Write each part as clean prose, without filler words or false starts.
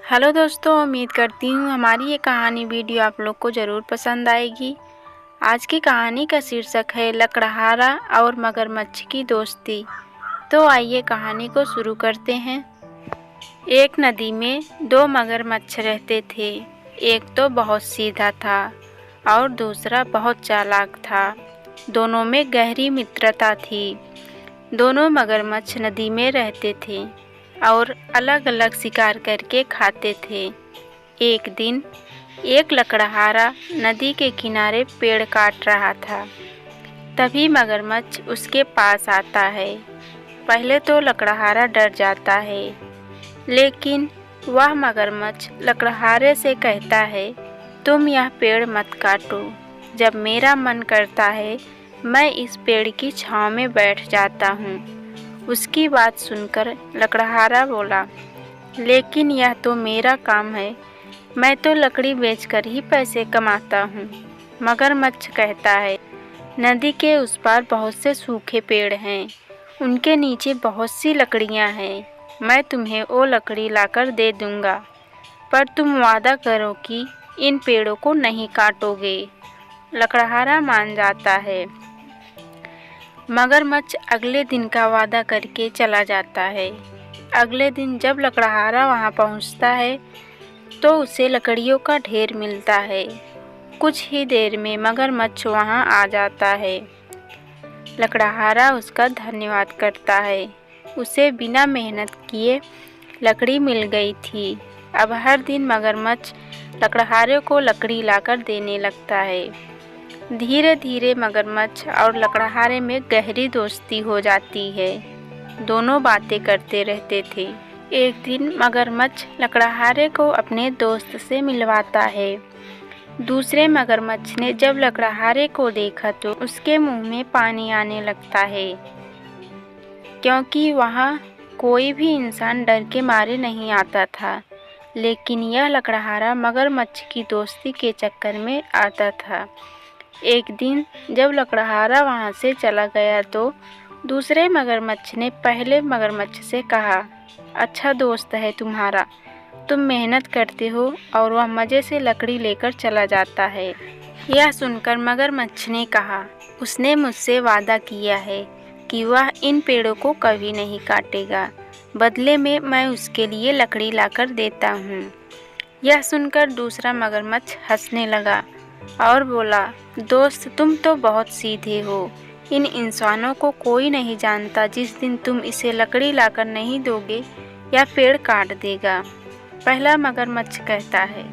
Hello दोस्तों, उम्मीद करती हूँ हमारी ये कहानी वीडियो आप लोग को ज़रूर पसंद आएगी। आज की कहानी का शीर्षक है लकड़हारा और मगरमच्छ की दोस्ती। तो आइए कहानी को शुरू करते हैं। एक नदी में दो मगरमच्छ रहते थे। एक तो बहुत सीधा था और दूसरा बहुत चालाक था। दोनों में गहरी मित्रता थी। दोनों मगरमच्छ नदी में रहते थे और अलग अलग शिकार करके खाते थे। एक दिन एक लकड़हारा नदी के किनारे पेड़ काट रहा था। तभी मगरमच्छ उसके पास आता है। पहले तो लकड़हारा डर जाता है, लेकिन वह मगरमच्छ लकड़हारे से कहता है, तुम यह पेड़ मत काटो। जब मेरा मन करता है मैं इस पेड़ की छांव में बैठ जाता हूँ। उसकी बात सुनकर लकड़हारा बोला, लेकिन यह तो मेरा काम है, मैं तो लकड़ी बेचकर ही पैसे कमाता हूँ। मगरमच्छ कहता है, नदी के उस पार बहुत से सूखे पेड़ हैं, उनके नीचे बहुत सी लकड़ियाँ हैं। मैं तुम्हें वो लकड़ी लाकर दे दूँगा, पर तुम वादा करो कि इन पेड़ों को नहीं काटोगे। लकड़हारा मान जाता है। मगरमच्छ अगले दिन का वादा करके चला जाता है। अगले दिन जब लकड़हारा वहां पहुंचता है तो उसे लकड़ियों का ढेर मिलता है। कुछ ही देर में मगरमच्छ वहां आ जाता है। लकड़हारा उसका धन्यवाद करता है। उसे बिना मेहनत किए लकड़ी मिल गई थी। अब हर दिन मगरमच्छ लकड़हारे को लकड़ी लाकर देने लगता है। धीरे धीरे मगरमच्छ और लकड़हारे में गहरी दोस्ती हो जाती है। दोनों बातें करते रहते थे। एक दिन मगरमच्छ लकड़हारे को अपने दोस्त से मिलवाता है। दूसरे मगरमच्छ ने जब लकड़हारे को देखा तो उसके मुंह में पानी आने लगता है, क्योंकि वहाँ कोई भी इंसान डर के मारे नहीं आता था। लेकिन यह लकड़हारा मगरमच्छ की दोस्ती के चक्कर में आता था। एक दिन जब लकड़हारा वहाँ से चला गया तो दूसरे मगरमच्छ ने पहले मगरमच्छ से कहा, अच्छा दोस्त है तुम्हारा, तुम मेहनत करते हो। और वह मज़े से लकड़ी लेकर चला जाता है। यह सुनकर मगरमच्छ ने कहा, उसने मुझसे वादा किया है कि वह इन पेड़ों को कभी नहीं काटेगा, बदले में मैं उसके लिए लकड़ी लाकर देता हूँ। यह सुनकर दूसरा मगरमच्छ हंसने लगा और बोला, दोस्त तुम तो बहुत सीधे हो। इन इंसानों को कोई नहीं जानता। जिस दिन तुम इसे लकड़ी लाकर नहीं दोगे या पेड़ काट देगा। पहला मगरमच्छ कहता है,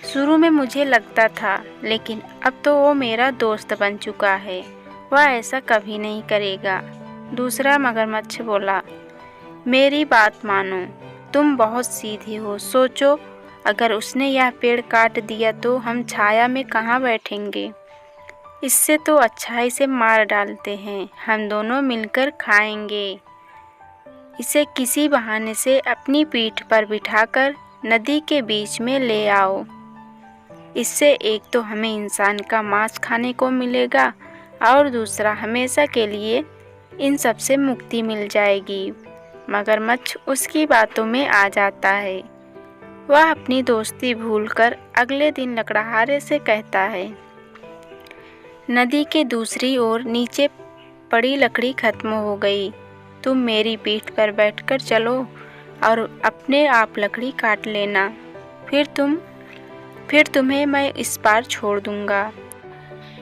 शुरू में मुझे लगता था, लेकिन अब तो वो मेरा दोस्त बन चुका है, वह ऐसा कभी नहीं करेगा। दूसरा मगरमच्छ बोला, मेरी बात मानो, तुम बहुत सीधे हो। सोचो, अगर उसने यह पेड़ काट दिया तो हम छाया में कहाँ बैठेंगे। इससे तो अच्छा इसे मार डालते हैं, हम दोनों मिलकर खाएंगे। इसे किसी बहाने से अपनी पीठ पर बिठाकर नदी के बीच में ले आओ। इससे एक तो हमें इंसान का मांस खाने को मिलेगा और दूसरा हमेशा के लिए इन सब से मुक्ति मिल जाएगी। मगरमच्छ उसकी बातों में आ जाता है। वह अपनी दोस्ती भूलकर अगले दिन लकड़हारे से कहता है, नदी के दूसरी ओर नीचे पड़ी लकड़ी खत्म हो गई। तुम मेरी पीठ पर बैठकर चलो और अपने आप लकड़ी काट लेना। फिर तुम्हें मैं इस पार छोड़ दूंगा।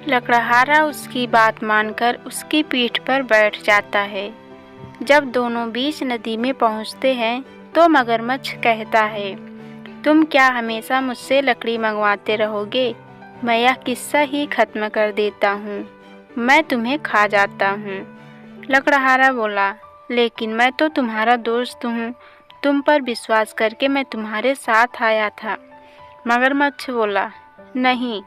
लकड़हारा उसकी बात मानकर उसकी पीठ पर बैठ जाता है। जब दोनों बीच नदी में पहुंचते हैं तो मगरमच्छ कहता है, तुम क्या हमेशा मुझसे लकड़ी मंगवाते रहोगे? मैं यह किस्सा ही खत्म कर देता हूँ, मैं तुम्हें खा जाता हूँ। लकड़हारा बोला, लेकिन मैं तो तुम्हारा दोस्त हूँ, तुम पर विश्वास करके मैं तुम्हारे साथ आया था। मगरमच्छ बोला, नहीं,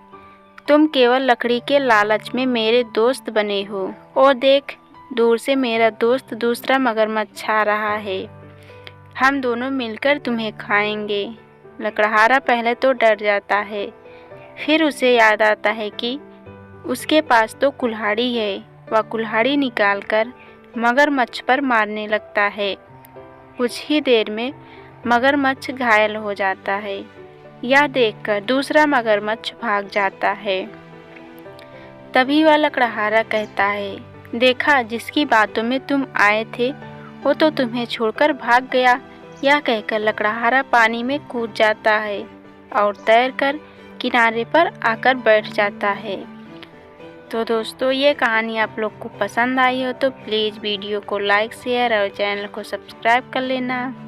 तुम केवल लकड़ी के लालच में मेरे दोस्त बने हो। और देख, दूर से मेरा दोस्त दूसरा मगरमच्छ आ रहा है, हम दोनों मिलकर तुम्हें खाएंगे। लकड़हारा पहले तो डर जाता है, फिर उसे याद आता है कि उसके पास तो कुल्हाड़ी है। वह कुल्हाड़ी निकालकर मगरमच्छ पर मारने लगता है। कुछ ही देर में मगरमच्छ घायल हो जाता है। यह देखकर दूसरा मगरमच्छ भाग जाता है। तभी वह लकड़हारा कहता है, देखा, जिसकी बातों में तुम आए थे वो तो तुम्हें छोड़कर भाग गया। यह कहकर लकड़हारा पानी में कूद जाता है और तैरकर किनारे पर आकर बैठ जाता है। तो दोस्तों, ये कहानी आप लोग को पसंद आई हो तो प्लीज़ वीडियो को लाइक, शेयर और चैनल को सब्सक्राइब कर लेना।